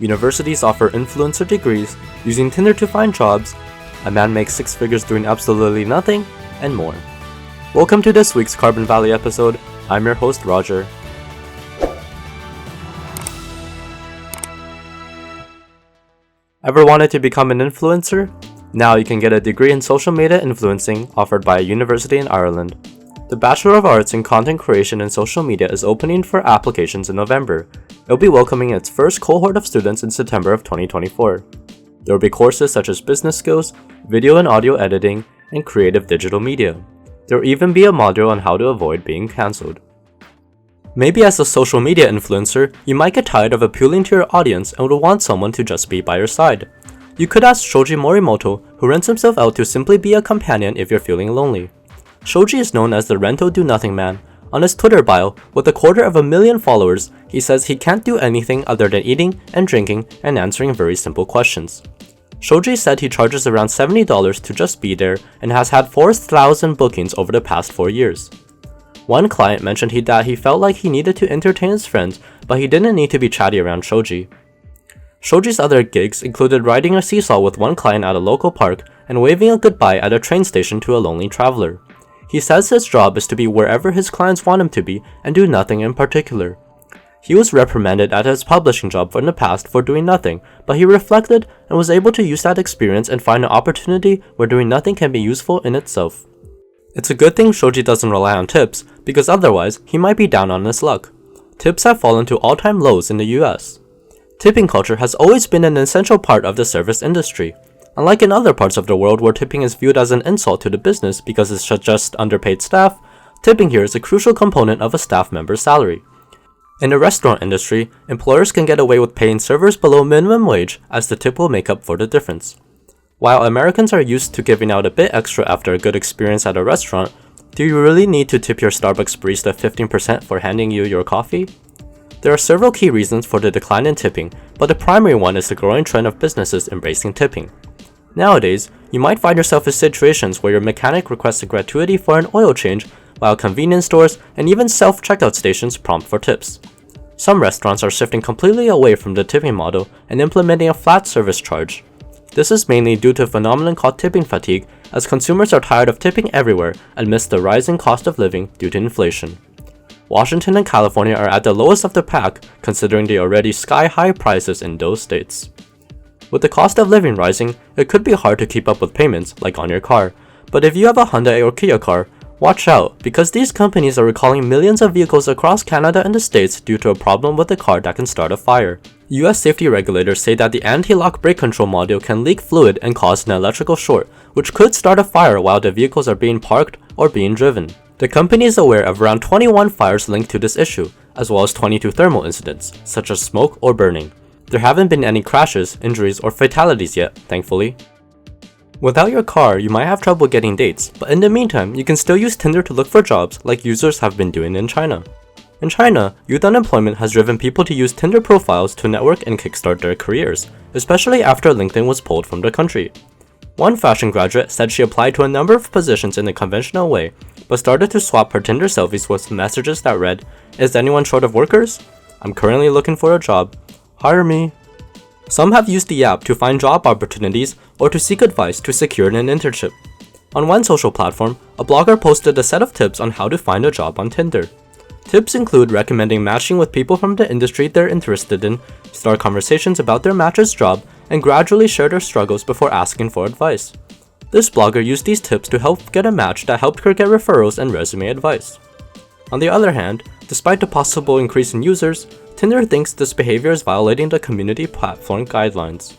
universities offer influencer degrees, using Tinder to find jobs, a man makes 6 figures doing absolutely nothing, and more. Welcome to this week's Carbon Valley episode. I'm your host, Roger. Ever wanted to become an influencer? Now you can get a degree in social media influencing offered by a university in Ireland. The Bachelor of Arts in Content Creation and Social Media is opening for applications in November. It will be welcoming its first cohort of students in September of 2024. There will be courses such as business skills, video and audio editing, and creative digital media. There will even be a module on how to avoid being cancelled. Maybe as a social media influencer, you might get tired of appealing to your audience and would want someone to just be by your side. You could ask Shoji Morimoto, who rents himself out to simply be a companion if you're feeling lonely. Shoji is known as the Rento Do-Nothing Man. On his Twitter bio, with 250,000 followers, he says he can't do anything other than eating and drinking and answering very simple questions. Shoji said he charges around $70 to just be there and has had 4,000 bookings over the past 4 years. One client mentioned that he felt like he needed to entertain his friends, but he didn't need to be chatty around Shoji. Shoji's other gigs included riding a seesaw with one client at a local park and waving a goodbye at a train station to a lonely traveler. He says his job is to be wherever his clients want him to be and do nothing in particular. He was reprimanded at his publishing job in the past for doing nothing, but he reflected and was able to use that experience and find an opportunity where doing nothing can be useful in itself. It's a good thing Shoji doesn't rely on tips, because otherwise he might be down on his luck. Tips have fallen to all-time lows in the US. Tipping culture has always been an essential part of the service industry. Unlike in other parts of the world where tipping is viewed as an insult to the business because it's just underpaid staff, tipping here is a crucial component of a staff member's salary. In the restaurant industry, employers can get away with paying servers below minimum wage as the tip will make up for the difference. While Americans are used to giving out a bit extra after a good experience at a restaurant, do you really need to tip your Starbucks barista 15% for handing you your coffee? There are several key reasons for the decline in tipping, but the primary one is the growing trend of businesses embracing tipping. Nowadays, you might find yourself in situations where your mechanic requests a gratuity for an oil change, while convenience stores and even self-checkout stations prompt for tips. Some restaurants are shifting completely away from the tipping model and implementing a flat service charge. This is mainly due to a phenomenon called tipping fatigue, as consumers are tired of tipping everywhere amidst the rising cost of living due to inflation. Washington and California are at the lowest of the pack, considering the already sky-high prices in those states. With the cost of living rising, it could be hard to keep up with payments, like on your car. But if you have a Hyundai or Kia car, watch out, because these companies are recalling millions of vehicles across Canada and the States due to a problem with the car that can start a fire. US safety regulators say that the anti-lock brake control module can leak fluid and cause an electrical short, which could start a fire while the vehicles are being parked or being driven. The company is aware of around 21 fires linked to this issue, as well as 22 thermal incidents, such as smoke or burning. There haven't been any crashes, injuries, or fatalities yet, thankfully. Without your car, you might have trouble getting dates, but in the meantime, you can still use Tinder to look for jobs like users have been doing in China. In China, youth unemployment has driven people to use Tinder profiles to network and kickstart their careers, especially after LinkedIn was pulled from the country. One fashion graduate said she applied to a number of positions in a conventional way, but started to swap her Tinder selfies with messages that read, "Is anyone short of workers? I'm currently looking for a job. Hire me." Some have used the app to find job opportunities or to seek advice to secure an internship. On one social platform, a blogger posted a set of tips on how to find a job on Tinder. Tips include recommending matching with people from the industry they're interested in, start conversations about their match's job, and gradually share their struggles before asking for advice. This blogger used these tips to help get a match that helped her get referrals and resume advice. On the other hand, despite the possible increase in users, Tinder thinks this behavior is violating the community platform guidelines.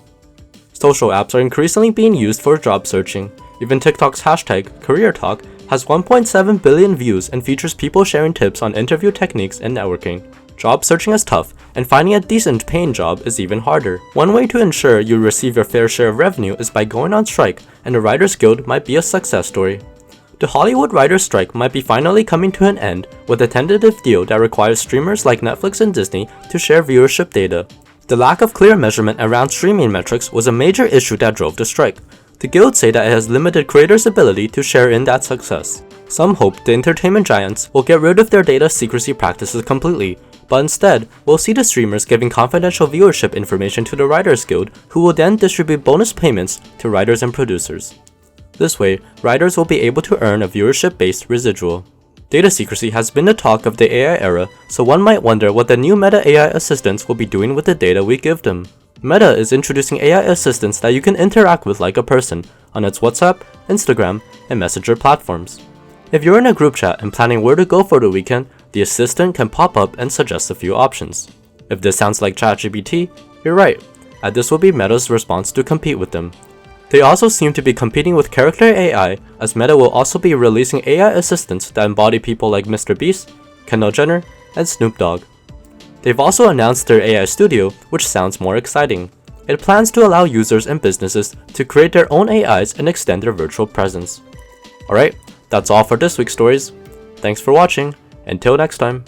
Social apps are increasingly being used for job searching. Even TikTok's hashtag Careertok has 1.7 billion views and features people sharing tips on interview techniques and networking. Job searching is tough, and finding a decent paying job is even harder. One way to ensure you receive your fair share of revenue is by going on strike, and the Writers Guild might be a success story. The Hollywood writers' strike might be finally coming to an end with a tentative deal that requires streamers like Netflix and Disney to share viewership data. The lack of clear measurement around streaming metrics was a major issue that drove the strike. The guilds say that it has limited creators' ability to share in that success. Some hope the entertainment giants will get rid of their data secrecy practices completely, but instead, we'll see the streamers giving confidential viewership information to the Writers Guild, who will then distribute bonus payments to writers and producers. This way, writers will be able to earn a viewership-based residual. Data secrecy has been the talk of the AI era, so one might wonder what the new Meta AI assistants will be doing with the data we give them. Meta is introducing AI assistants that you can interact with like a person on its WhatsApp, Instagram, and Messenger platforms. If you're in a group chat and planning where to go for the weekend, the assistant can pop up and suggest a few options. If this sounds like ChatGPT, you're right, and this will be Meta's response to compete with them. They also seem to be competing with character AI, as Meta will also be releasing AI assistants that embody people like Mr. Beast, Kendall Jenner, and Snoop Dogg. They've also announced their AI studio, which sounds more exciting. It plans to allow users and businesses to create their own AIs and extend their virtual presence. Alright, that's all for this week's stories. Thanks for watching. Until next time.